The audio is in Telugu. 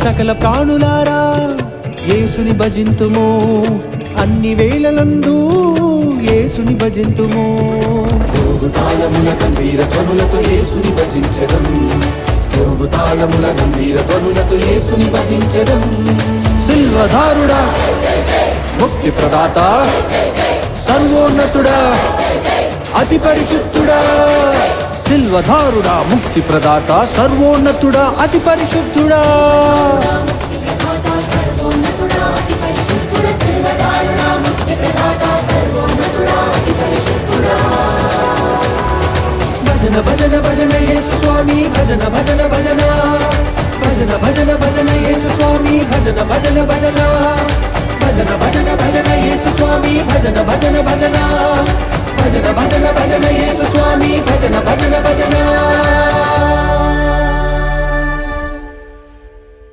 సకల ప్రాణులారా యేసుని భజింతుము, అన్ని వేళలందు యేసుని భజింతుము. తాళముల గంభీర ధ్వనులతో యేసుని భజించెదం, తాళముల గంభీర ధ్వనులతో యేసుని భజించెదం. సిల్వధారుడా ముక్తి ప్రదాత సర్వోన్నతుడా అతి పరిశుద్ధుడా, సిల్వధారుడా ముక్తి ప్రదాత సర్వోన్నతుడా అతి పరిశుద్ధుడా. భజన భజన భజన యేసు స్వామి భజన భజన భజన, భజన భజన భజన యేసు స్వామి భజన భజన భజన, భజన భజన భజన యేసు స్వామి భజన భజన భజన, భజన భజన భజన యేసు స్వామి భజన భజన భజన.